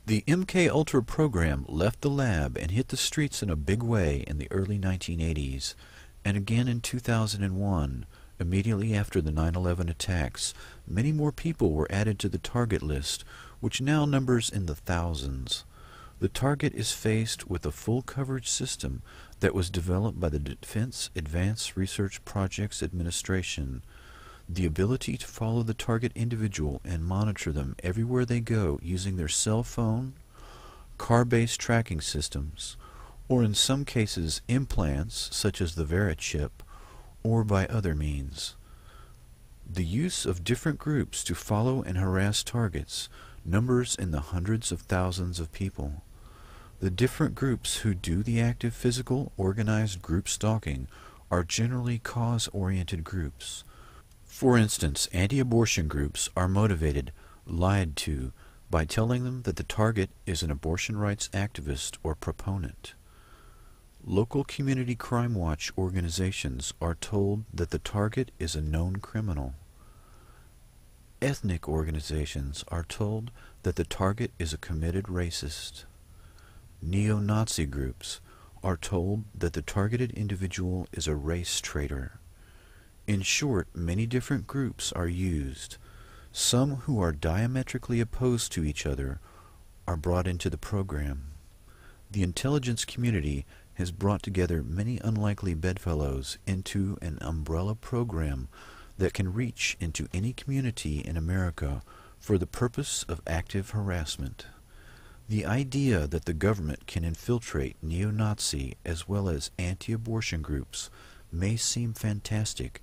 The MK Ultra program left the lab and hit the streets in a big way in the early 1980s, and again in 2001, immediately after the 9/11 attacks. Many more people were added to the target list, which now numbers in the thousands. The target is faced with a full coverage system that was developed by the Defense Advanced Research Projects Administration. The ability to follow the target individual and monitor them everywhere they go using their cell phone, car-based tracking systems, or in some cases implants such as the Vera chip, or by other means. The use of different groups to follow and harass targets numbers in the hundreds of thousands of people. The different groups who do the active physical organized group stalking are generally cause-oriented groups. For instance, anti-abortion groups are motivated, lied to, by telling them that the target is an abortion rights activist or proponent. Local community crime watch organizations are told that the target is a known criminal. Ethnic organizations are told that the target is a committed racist. Neo-Nazi groups are told that the targeted individual is a race traitor. In short, many different groups are used. Some who are diametrically opposed to each other are brought into the program. The intelligence community has brought together many unlikely bedfellows into an umbrella program that can reach into any community in America for the purpose of active harassment. The idea that the government can infiltrate neo-Nazi as well as anti-abortion groups may seem fantastic,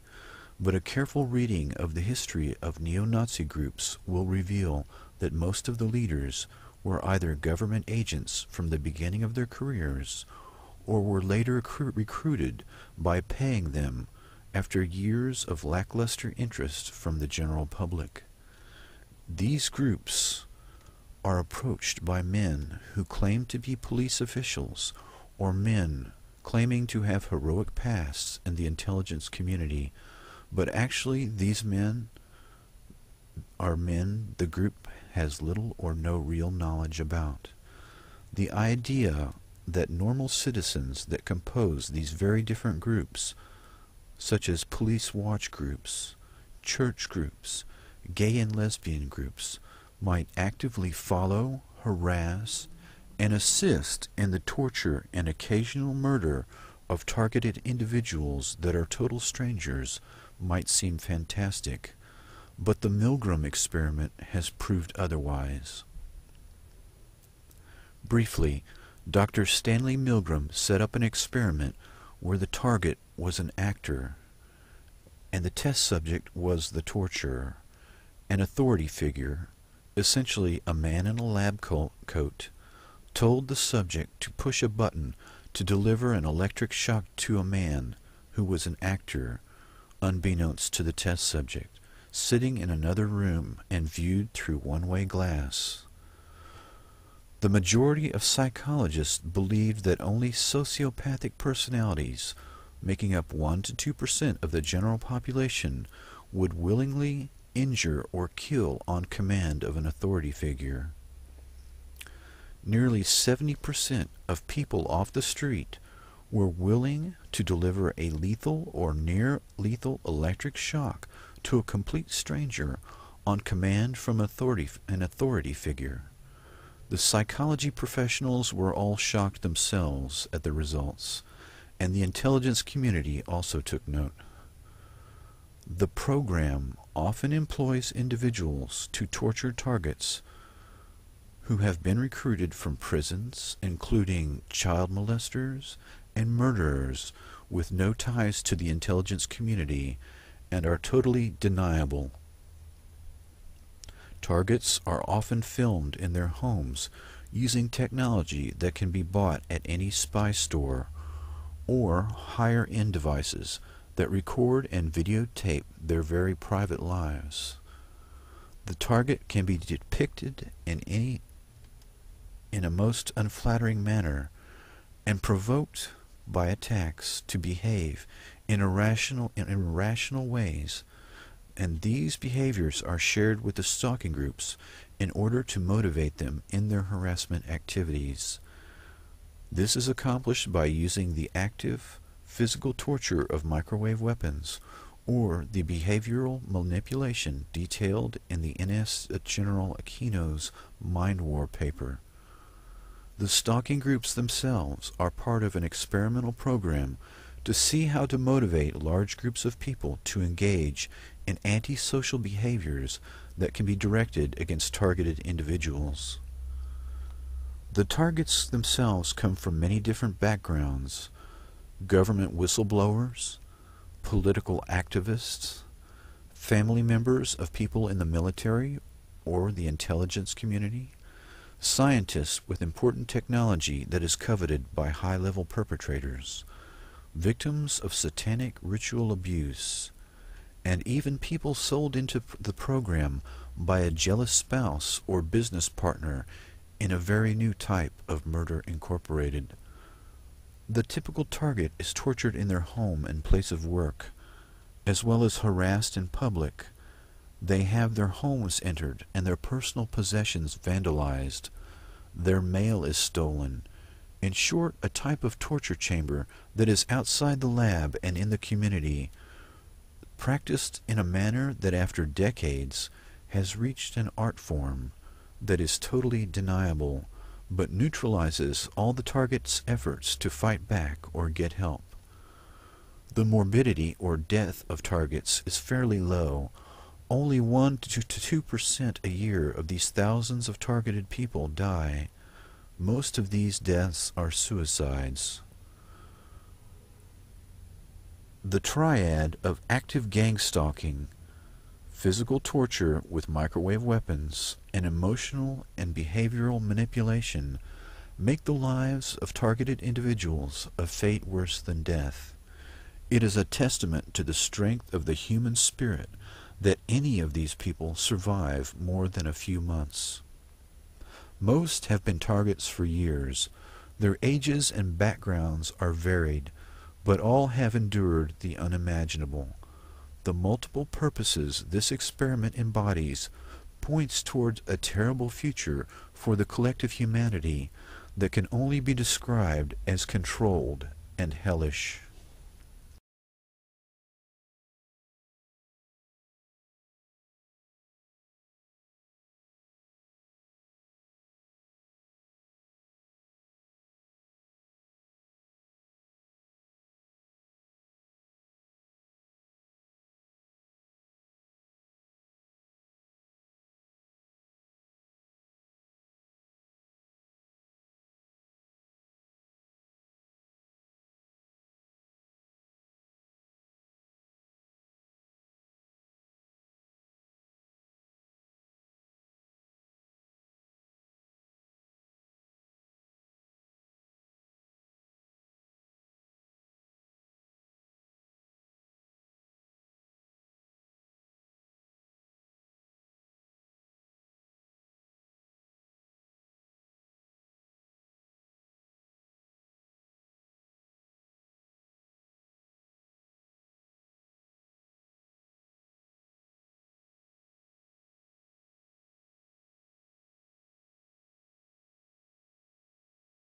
but a careful reading of the history of neo-Nazi groups will reveal that most of the leaders were either government agents from the beginning of their careers or were later recruited by paying them after years of lackluster interest from the general public. These groups are approached by men who claim to be police officials or men claiming to have heroic pasts in the intelligence community, but actually these men are men the group has little or no real knowledge about. The idea that normal citizens that compose these very different groups, such as police watch groups, church groups, gay and lesbian groups, might actively follow, harass, and assist in the torture and occasional murder of targeted individuals that are total strangers might seem fantastic, but the Milgram experiment has proved otherwise. Briefly, Dr. Stanley Milgram set up an experiment where the target was an actor, and the test subject was the torturer. An authority figure, essentially a man in a lab coat, told the subject to push a button to deliver an electric shock to a man who was an actor, unbeknownst to the test subject, sitting in another room and viewed through one-way glass. The majority of psychologists believed that only sociopathic personalities, making up 1 to 2% of the general population, would willingly injure or kill on command of an authority figure. Nearly 70% of people off the street were willing to deliver a lethal or near-lethal electric shock to a complete stranger on command from an authority figure. The psychology professionals were all shocked themselves at the results, and the intelligence community also took note. The program often employs individuals to torture targets who have been recruited from prisons, including child molesters and murderers with no ties to the intelligence community and are totally deniable. Targets are often filmed in their homes using technology that can be bought at any spy store, or higher-end devices that record and videotape their very private lives. The target can be depicted in a most unflattering manner and provoked by attacks to behave in irrational ways, and these behaviors are shared with the stalking groups in order to motivate them in their harassment activities. This is accomplished by using the active, physical torture of microwave weapons, or the behavioral manipulation detailed in the NS General Aquino's Mind War paper. The stalking groups themselves are part of an experimental program to see how to motivate large groups of people to engage in antisocial behaviors that can be directed against targeted individuals. The targets themselves come from many different backgrounds: government whistleblowers, political activists, family members of people in the military or the intelligence community, scientists with important technology that is coveted by high-level perpetrators, victims of satanic ritual abuse, and even people sold into the program by a jealous spouse or business partner in a very new type of murder incorporated. The typical target is tortured in their home and place of work, as well as harassed in public. They have their homes entered and their personal possessions vandalized. Their mail is stolen. In short, a type of torture chamber that is outside the lab and in the community, practiced in a manner that after decades has reached an art form that is totally deniable, but neutralizes all the target's efforts to fight back or get help. The morbidity or death of targets is fairly low. Only 1 to 2% a year of these thousands of targeted people die. Most of these deaths are suicides. The triad of active gang stalking, physical torture with microwave weapons, and emotional and behavioral manipulation make the lives of targeted individuals a fate worse than death. It is a testament to the strength of the human spirit that any of these people survive more than a few months. Most have been targets for years. Their ages and backgrounds are varied, but all have endured the unimaginable. The multiple purposes this experiment embodies points towards a terrible future for the collective humanity that can only be described as controlled and hellish.